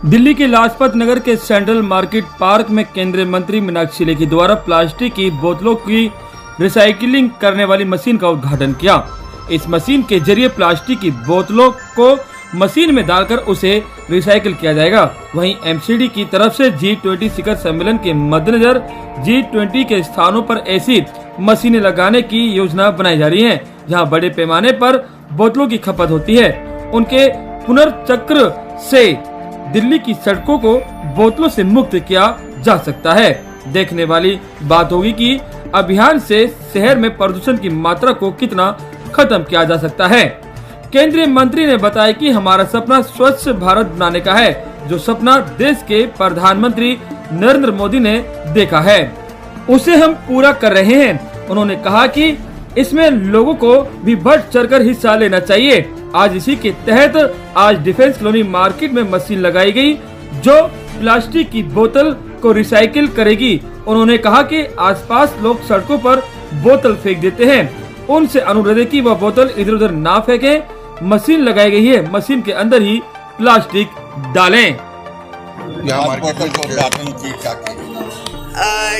दिल्ली के लाजपत नगर के central market park में केंद्रीय मंत्री मीनाक्षी लेखी द्वारा प्लास्टिक की बोतलों की रिसाइकिलिंग करने वाली मशीन का उद्घाटन किया। इस मशीन के जरिए प्लास्टिक की बोतलों को मशीन में डालकर उसे रिसाइकिल किया जाएगा। वहीं एमसीडी की तरफ से G20 शिखर सम्मेलन के मद्देनजर G20 के स्थानों पर ऐसी मशीनें लगाने की योजना बनाई जा रही है, जहां बड़े पैमाने पर बोतलों की खपत होती है। उनके पुनर्चक्र से दिल्ली की सड़कों को बोतलों से मुक्त किया जा सकता है। देखने वाली बात होगी कि अभियान से शहर में प्रदूषण की मात्रा को कितना खत्म किया जा सकता है। केंद्रीय मंत्री ने बताया कि हमारा सपना स्वच्छ भारत बनाने का है, जो सपना देश के प्रधानमंत्री नरेंद्र मोदी ने देखा है, उसे हम पूरा कर रहे हैं। उन्होंने कहा कि इसमें लोगों को भी बढ़ चढ़कर हिस्सा लेना चाहिए। आज इसी के तहत आज डिफेंस कॉलोनी मार्केट में मशीन लगाई गई, जो प्लास्टिक की बोतल को रिसाइकिल करेगी। उन्होंने कहा कि आसपास लोग सड़कों पर बोतल फेंक देते हैं, उनसे अनुरोध है कि वह बोतल इधर उधर ना फेंकें। मशीन लगाई गई है, मशीन के अंदर ही प्लास्टिक डालें।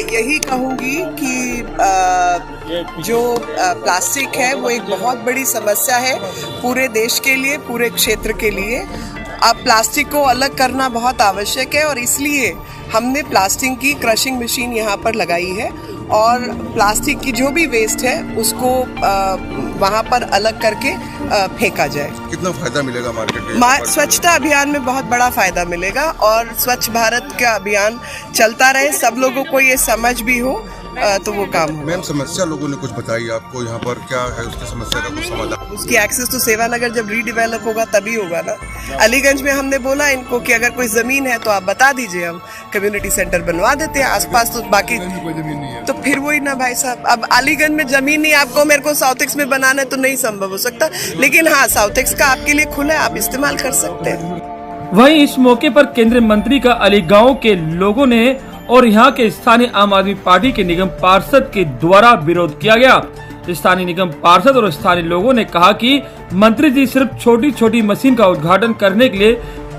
यही कहूँगी कि जो प्लास्टिक है वो एक बहुत बड़ी समस्या है पूरे देश के लिए, पूरे क्षेत्र के लिए। अब प्लास्टिक को अलग करना बहुत आवश्यक है और इसलिए हमने प्लास्टिक की क्रशिंग मशीन यहाँ पर लगाई है और प्लास्टिक की जो भी वेस्ट है उसको वहाँ पर अलग करके फेंका जाए। कितना फायदा मिलेगा मार्केट में? स्वच्छता अभियान में बहुत बड़ा फायदा मिलेगा और स्वच्छ भारत का अभियान चलता रहे, सब लोगों को ये समझ भी हो तो वो काम हो। मैम, समस्या लोगों ने कुछ बताई आपको, यहाँ पर क्या है उसकी समस्या का कुछ समाधान? उसकी एक्सेस तो सेवा नगर जब रीडेवलप होगा तभी होगा ना। अलीगंज में हमने बोला इनको कि अगर कोई जमीन है तो आप बता दीजिए, हम कम्युनिटी सेंटर बनवा देते हैं आसपास। तो बाकी कोई जमीन नहीं है तो फिर वही ना भाई साहब। अब अलीगंज में जमीन नहीं, आपको मेरे को साउथ एक्स में बनाना है तो नहीं संभव हो सकता, लेकिन हाँ साउथ एक्स का आपके लिए खुला है, आप इस्तेमाल कर सकते हैं। वहीं इस मौके पर केंद्रीय मंत्री का अली गांव के लोगों ने और यहाँ के स्थानीय आम आदमी पार्टी के निगम पार्षद के द्वारा विरोध किया गया। स्थानीय निगम पार्षद और स्थानीय लोगों ने कहा कि मंत्री जी सिर्फ छोटी छोटी मशीन का उद्घाटन करने के लिए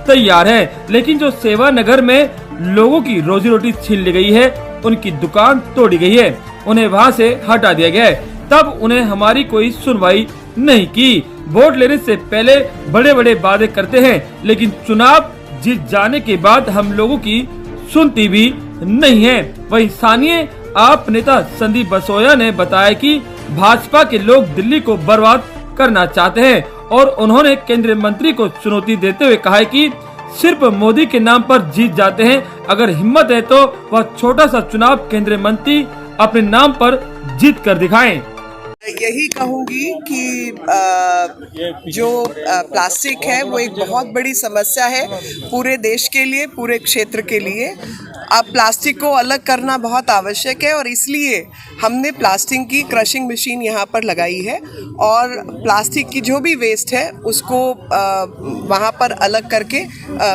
तैयार है, लेकिन जो सेवा नगर में लोगों की रोजी रोटी छीन ली गई है, उनकी दुकान तोड़ी गई है, उन्हें वहाँ से हटा दिया गया है, तब उन्हें हमारी कोई सुनवाई नहीं की। वोट लेने से पहले बड़े बड़े वादे करते हैं, लेकिन चुनाव जीत जाने के बाद हम लोगों की सुनती भी नहीं है। वहीं स्थानीय आप नेता संदीप बसोया ने बताया कि भाजपा के लोग दिल्ली को बर्बाद करना चाहते हैं और उन्होंने केंद्रीय मंत्री को चुनौती देते हुए कहा है कि सिर्फ मोदी के नाम पर जीत जाते हैं, अगर हिम्मत है तो वह छोटा सा चुनाव केंद्रीय मंत्री अपने नाम पर जीत कर दिखाएं। यही कहूँगी कि जो प्लास्टिक है वो एक बहुत बड़ी समस्या है पूरे देश के लिए, पूरे क्षेत्र के लिए। अब प्लास्टिक को अलग करना बहुत आवश्यक है और इसलिए हमने प्लास्टिक की क्रशिंग मशीन यहाँ पर लगाई है और प्लास्टिक की जो भी वेस्ट है उसको वहाँ पर अलग करके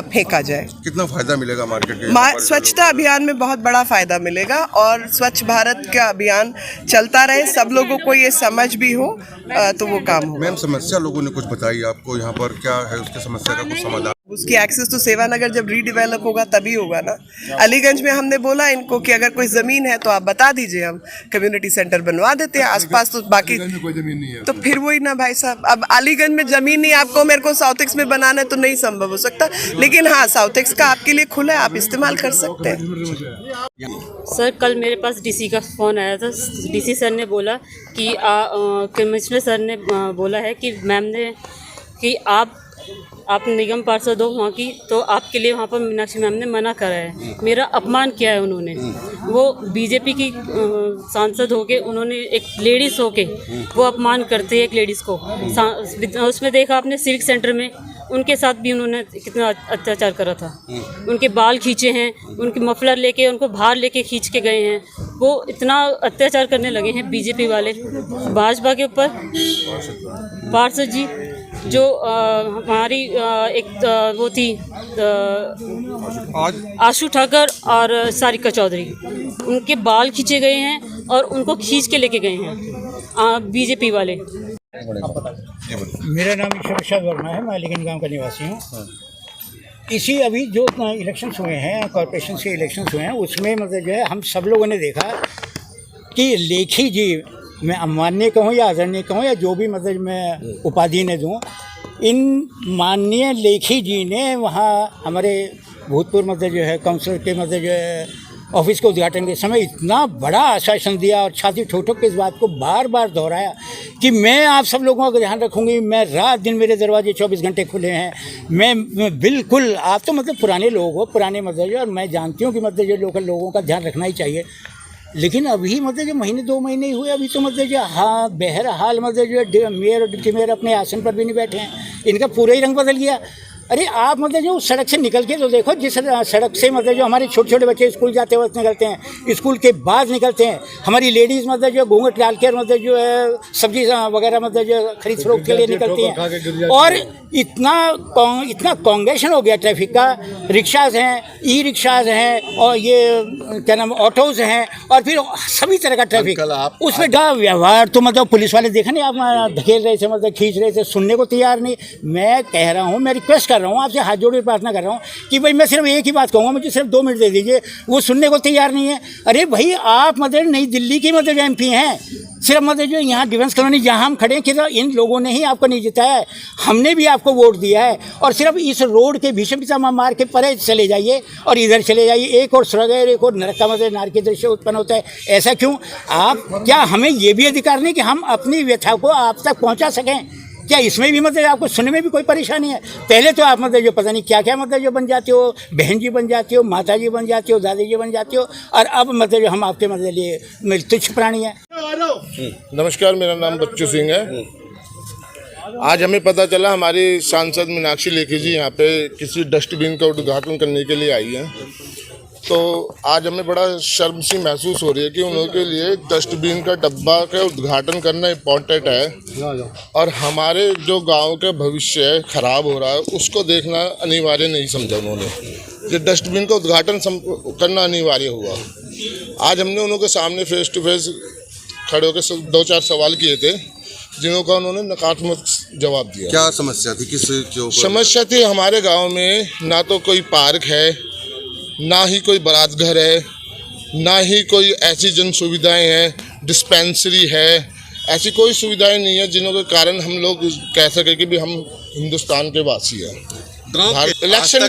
फेंका जाए। कितना फायदा मिलेगा मार्केट में? स्वच्छता अभियान में बहुत बड़ा फायदा मिलेगा और स्वच्छ भारत का अभियान चलता रहे, सब लोगों को ये समझ भी हो तो वो काम हो। मैम, समस्या लोगों ने कुछ बताई आपको, यहाँ पर क्या है उसकी समस्या का कुछ समाधान? उसकी एक्सेस तो सेवा नगर जब रीडेवलप होगा तभी होगा ना। अलीगंज में हमने बोला इनको कि अगर कोई जमीन है तो आप बता दीजिए, हम कम्युनिटी सेंटर बनवा देते हैं आसपास। तो बाकी कोई जमीन नहीं है तो फिर वही ना भाई साहब। अब अलीगंज में जमीन नहीं, आपको मेरे को साउथ एक्स में बनाना है तो नहीं संभव हो सकता, लेकिन हाँ साउथ एक्स का आपके लिए खुला है, आप इस्तेमाल कर सकते हैं। सर, कल मेरे पास डीसी का फ़ोन आया था। डीसी सर ने बोला कि कमिश्नर सर ने बोला है कि मैम ने कि आप निगम पार्षद हो वहाँ की, तो आपके लिए वहाँ पर मीनाक्षी मैम ने मना करा है। मेरा अपमान किया है उन्होंने। वो बीजेपी की सांसद होके उन्होंने एक लेडीज़ होके वो अपमान करते हैं एक लेडीज़ को। उसमें देखा आपने सिविक सेंटर में उनके साथ भी उन्होंने कितना अत्याचार करा था। उनके बाल खींचे हैं, उनके मफलर लेके उनको बाहर लेके खींच के गए हैं। वो इतना अत्याचार करने लगे हैं बीजेपी वाले भाजपा के ऊपर। पार्षद जी जो हमारी एक वो थी आशु ठाकर और सारिका चौधरी, उनके बाल खींचे गए हैं और उनको खींच के लेके गए हैं बीजेपी वाले। मेरा नाम ईश्वर प्रसाद वर्मा है, मैं अलीगंज गांव का निवासी हूँ। इसी अभी जो इलेक्शंस हुए हैं, कॉरपोरेशन से इलेक्शंस हुए हैं, उसमें मतलब जो है हम सब लोगों ने देखा कि लेखी जी, मैं अमान्य कहूँ या आदरणीय कहूँ या जो भी मतलब मैं उपाधि ने दूँ, इन माननीय लेखी जी ने वहाँ हमारे भूतपूर्व मतलब जो है काउंसिलर के मतलब जो है ऑफिस के उद्घाटन के समय इतना बड़ा आश्वासन दिया और छाती ठोक ठोक के इस बात को बार बार दोहराया कि मैं आप सब लोगों का ध्यान रखूंगी, मैं रात दिन, मेरे दरवाजे 24 घंटे खुले हैं, मैं बिल्कुल, आप तो मतलब पुराने लोग हो, पुराने मतलब जो, और मैं जानती हूँ कि मतलब जो लोकल लोगों का ध्यान रखना ही चाहिए। लेकिन अभी मतलब जो महीने 2 महीने ही हुए, अभी तो मतलब जो हाँ बहरहाल मतलब जो मेयर और डिप्टी मेयर अपने आसन पर भी नहीं बैठे हैं, इनका पूरा ही रंग बदल गया। अरे आप मतलब जो सड़क से निकल के तो देखो, जिस सड़क से मतलब जो हमारे छोटे छोटे बच्चे स्कूल जाते वक्त निकलते हैं, स्कूल के बाद निकलते हैं, हमारी लेडीज़ मतलब जो घूंघट डाल के मतलब जो है सब्जी वगैरह मतलब जो खरीद फरोख्त के लिए निकलती हैं, और इतना कांगेशन हो गया ट्रैफिक का। रिक्शाज हैं, ई रिक्शाज हैं, और ये क्या नाम ऑटोज़ हैं, और फिर सभी तरह का ट्रैफिक। उसमें का व्यवहार तो मतलब पुलिस वाले देखा नहीं, आप धकेल रहे थे, मतलब खींच रहे थे, सुनने को तैयार नहीं। मैं कह रहा हूँ, मैं रिक्वेस्ट कर रहा हूँ आपसे, हाथ जोड़ के प्रार्थना कर रहा हूँ कि भाई मैं सिर्फ एक ही बात कहूँगा, मुझे सिर्फ 2 मिनट दे दीजिए। वो सुनने को तैयार नहीं है। अरे भाई आप मतलब नई दिल्ली की मतलब MP हैं, सिर्फ मतलब जो यहाँ डिफेंस कॉलोनी जहाँ हम खड़े हैं, कि इन लोगों ने ही आपको नहीं जिताया है, हमने भी आपको वोट दिया है। और सिर्फ इस रोड के भीषण पिछा मार के परे चले जाइए और इधर चले जाइए, एक और स्वर्ग है, एक और नरक का मतलब नार के दृश्य उत्पन्न होता है। ऐसा क्यों? आप क्या हमें ये भी अधिकार नहीं कि हम अपनी व्यथा को आप तक पहुँचा सकें? क्या इसमें भी मतलब आपको सुनने में भी कोई परेशानी है? पहले तो आप मतलब जो पता नहीं क्या क्या मतलब जो बन जाते हो, बहन जी बन जाते हो, माता जी बन जाते हो, दादी जी बन जाते हो, और अब मतलब जो हम आपके मतलब लिए तुच्छ प्राणी हैं। नमस्कार, मेरा नाम बच्चू सिंह है। आज हमें पता चला हमारी सांसद मीनाक्षी लेखी जी यहाँ पे किसी डस्टबिन का उद्घाटन करने के लिए आई हैं, तो आज हमें बड़ा शर्म सी महसूस हो रही है कि उनके लिए डस्टबिन का डब्बा का उद्घाटन करना इम्पोर्टेंट है, और हमारे जो गांव का भविष्य खराब हो रहा है उसको देखना अनिवार्य नहीं समझा उन्होंने। ये डस्टबिन का उद्घाटन करना अनिवार्य हुआ। आज हमने उनके सामने फेस टू फेस खड़े होकर 2-4 सवाल किए थे, जिनका उन्होंने नकारात्मक जवाब दिया। क्या समस्या थी? किस जो समस्या थी? हमारे गाँव में ना तो कोई पार्क है, ना ही कोई बारात घर है, ना ही कोई ऐसी जन सुविधाएँ हैं, डिस्पेंसरी है, ऐसी कोई सुविधाएं नहीं है जिनके कारण हम लोग कह सके कि भी हम हिंदुस्तान के वासी हैं। इलेक्शन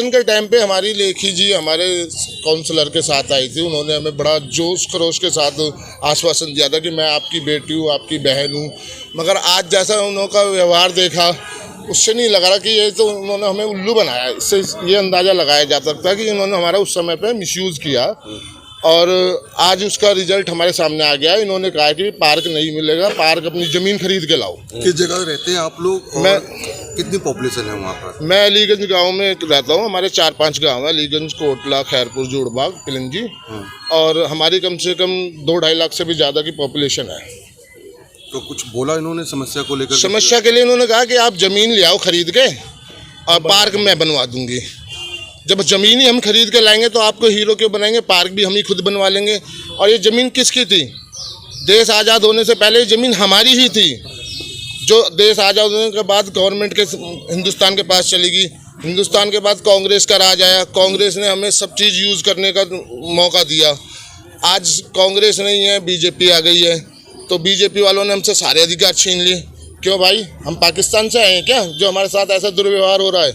के टाइम पे हमारी लेखी जी हमारे काउंसलर के साथ आई थी, उन्होंने हमें बड़ा जोश खरोश के साथ आश्वासन दिया था कि मैं आपकी बेटी हूँ, आपकी बहन हूँ, मगर आज जैसा उनका व्यवहार देखा उससे नहीं लग रहा कि ये तो उन्होंने हमें उल्लू बनाया। इससे ये अंदाज़ा लगाया जा सकता है कि इन्होंने हमारा उस समय पे मिसयूज़ किया, और आज उसका रिजल्ट हमारे सामने आ गया। इन्होंने कहा कि पार्क नहीं मिलेगा, पार्क अपनी ज़मीन खरीद के लाओ। किस जगह रहते हैं आप लोग? मैं कितनी पॉपुलेशन है वहाँ पर? मैं अलीगंज गांव में रहता हूँ। हमारे 4-5 गांव हैं, अलीगंज, कोटला, खैरपुर, जुड़बाग, पिलंजी, और हमारी कम से कम 2-2.5 लाख से भी ज़्यादा की पॉपुलेशन है। तो कुछ बोला इन्होंने समस्या को लेकर? समस्या के लिए इन्होंने कहा कि आप ज़मीन ले आओ खरीद के और पार्क मैं बनवा दूंगी। जब ज़मीन ही हम खरीद के लाएंगे तो आपको हीरो क्यों बनाएंगे? पार्क भी हम ही खुद बनवा लेंगे। और ये ज़मीन किसकी थी? देश आज़ाद होने से पहले ज़मीन हमारी ही थी, जो देश आज़ाद होने के बाद गवर्नमेंट के हिंदुस्तान के पास चली गई। हिंदुस्तान के बाद कांग्रेस का राज आया, कांग्रेस ने हमें सब चीज़ यूज़ करने का मौका दिया। आज कांग्रेस नहीं है, बीजेपी आ गई है, तो बीजेपी वालों ने हमसे सारे अधिकार छीन लिए। क्यों भाई? हम पाकिस्तान से आए हैं क्या जो हमारे साथ ऐसा दुर्व्यवहार हो रहा है?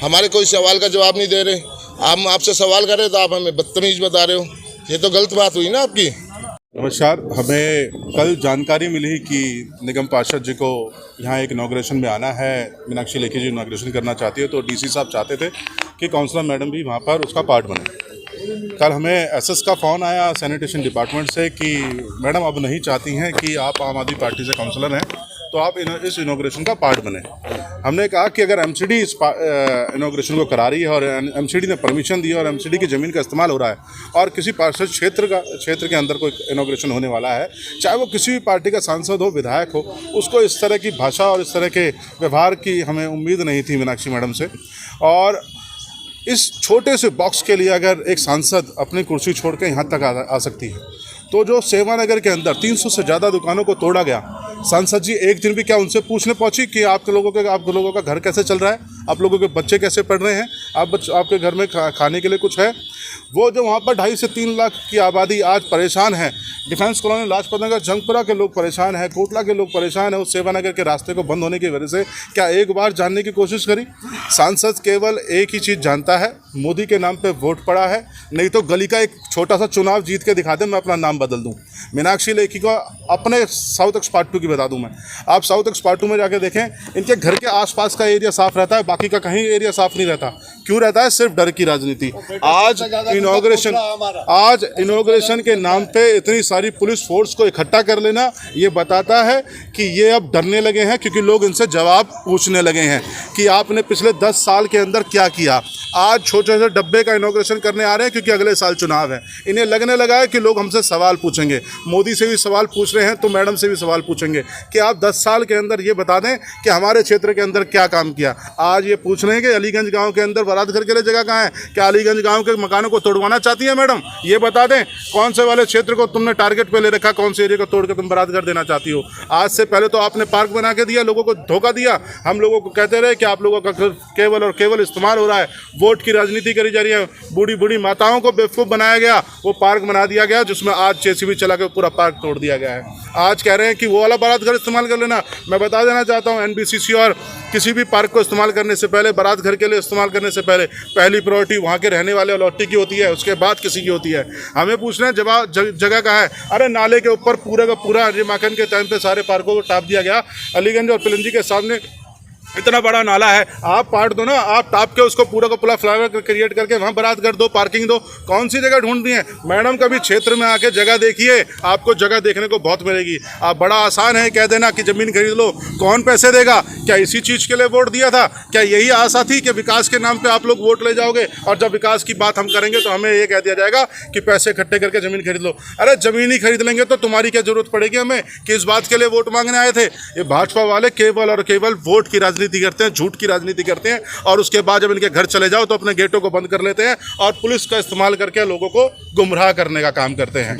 हमारे कोई सवाल का जवाब नहीं दे रहे। हम आपसे सवाल कर रहे तो आप हमें बदतमीज बता रहे हो। ये तो गलत बात हुई ना आपकी। नमस्कार, हमें कल जानकारी मिली कि निगम पार्षद जी को यहाँ एक इनॉग्रेशन में आना है। मीनाक्षी लेखी जी इनॉग्रेशन करना चाहती है, तो डीसी साहब चाहते थे कि काउंसलर मैडम भी वहाँ पर उसका पार्ट बने। कल हमें एसएस का फ़ोन आया सैनिटेशन डिपार्टमेंट से कि मैडम अब नहीं चाहती हैं कि आप आम आदमी पार्टी से काउंसलर हैं, तो आप इस इनॉग्रेशन का पार्ट बने। हमने कहा कि अगर एमसीडी इस इनॉग्रेशन को करा रही है और एमसीडी ने परमिशन दी है और एमसीडी की ज़मीन का इस्तेमाल हो रहा है, और किसी पार्षद क्षेत्र के अंदर कोई इनॉग्रेशन होने वाला है, चाहे वो किसी भी पार्टी का सांसद हो, विधायक हो, उसको इस तरह की भाषा और इस तरह के व्यवहार की हमें उम्मीद नहीं थी मीनाक्षी मैडम से। और इस छोटे से बॉक्स के लिए अगर एक सांसद अपनी कुर्सी छोड़ के यहाँ तक आ सकती है, तो जो सेवानगर के अंदर 300 से ज़्यादा दुकानों को तोड़ा गया, सांसद जी एक दिन भी क्या उनसे पूछने पहुंची कि आप लोगों का घर कैसे चल रहा है, आप लोगों के बच्चे कैसे पढ़ रहे हैं, आपके घर में खाने के लिए कुछ है? वो जो वहाँ पर 2.5 से 3 लाख की आबादी आज परेशान है, डिफेंस कॉलोनी लाजपत नगर जंगपुरा के लोग परेशान हैं, कोटला के लोग परेशान हैं उस सेवानगर के रास्ते को बंद होने की वजह से। क्या एक बार जानने की कोशिश करी? सांसद केवल एक ही चीज़ जानता है, मोदी के नाम पे वोट पड़ा है, नहीं तो गली का एक छोटा सा चुनाव जीत के दिखा दे, मैं अपना नाम बदल दूं। मीनाक्षी लेखी को अपने साउथ एक्सपार्ट 2 की बता दूं मैं, आप साउथ एक्सपार्ट 2 में जाके देखें, इनके घर के आसपास का एरिया साफ रहता है, बाकी का कहीं एरिया साफ नहीं रहता। क्यों रहता है? सिर्फ डर की राजनीति। आज इनॉग्रेशन के नाम पे इतनी सारी पुलिस फोर्स को इकट्ठा कर लेना, ये बताता है कि ये अब डरने लगे हैं, क्योंकि लोग इनसे जवाब पूछने लगे हैं कि आपने पिछले 10 साल के अंदर क्या किया। आज छोटे छोटे डब्बे का इनॉग्रेशन करने आ रहे हैं क्योंकि अगले साल चुनाव है। इन्हें लगने लगा है कि लोग हमसे सवाल पूछेंगे, मोदी से भी सवाल पूछ रहे हैं तो मैडम से भी सवाल पूछेंगे कि आप 10 साल के अंदर ये बता दें कि हमारे क्षेत्र के अंदर क्या काम किया। आज ये पूछ रहे हैं कि अलीगंज गांव के अंदर बारात घर के लिए जगह कहाँ है, क्या अलीगंज गांव के मकानों को तोड़वाना चाहती है मैडम? ये बता दें कौन से वाले क्षेत्र को तुमने टारगेट पे ले रखा, कौन से एरिया को तोड़ के तुम बारात घर देना चाहती हो? आज से पहले तो आपने पार्क बना के दिया, लोगों को धोखा दिया, हम लोगों को कहते रहे कि आप लोगों का केवल और केवल इस्तेमाल हो रहा है, वोट की राजनीति करी जा रही है, बूढ़ी बूढ़ी माताओं को बेवकूफ़ बनाया गया, वो पार्क बना दिया गया जिसमें आज जेसीबी चला के पूरा पार्क तोड़ दिया गया है। आज कह रहे हैं कि वो वाला बारात घर इस्तेमाल कर लेना। मैं बता देना चाहता हूँ एनबीसीसी और किसी भी पार्क को इस्तेमाल करने से पहले, बारात घर के लिए इस्तेमाल करने से पहले पहली प्रायोरिटी वहाँ के रहने वाले अलॉटी की होती है, उसके बाद किसी की होती है। हमें पूछ रहे हैं जगह कहाँ है? अरे नाले के ऊपर पूरा का पूरा माखन के टाइम पे सारे पार्कों को टाप दिया गया। अलीगंज और पिलंजी के सामने इतना बड़ा नाला है, आप पाट दो ना, आप टाप के उसको पूरा का पूरा फ्लाईओवर क्रिएट करके वहाँ बारात घर दो, पार्किंग दो। कौन सी जगह ढूंढ दी है मैडम? कभी क्षेत्र में आके जगह देखिए, आपको जगह देखने को बहुत मिलेगी। आप बड़ा आसान है कह देना कि ज़मीन खरीद लो, कौन पैसे देगा? क्या इसी चीज़ के लिए वोट दिया था? क्या यही आशा थी कि विकास के नाम पर आप लोग वोट ले जाओगे और जब विकास की बात हम करेंगे तो हमें ये कह दिया जाएगा कि पैसे इकट्ठे करके ज़मीन खरीद लो? अरे ज़मीन ही खरीद लेंगे तो तुम्हारी क्या जरूरत पड़ेगी हमें? किस बात के लिए वोट मांगने आए थे? ये भाजपा वाले केवल और केवल वोट की राजनीति करते हैं, झूठ की राजनीति करते हैं, और उसके बाद जब इनके घर चले जाओ तो अपने गेटों को बंद कर लेते हैं और पुलिस का इस्तेमाल करके लोगों को गुमराह करने का काम करते हैं।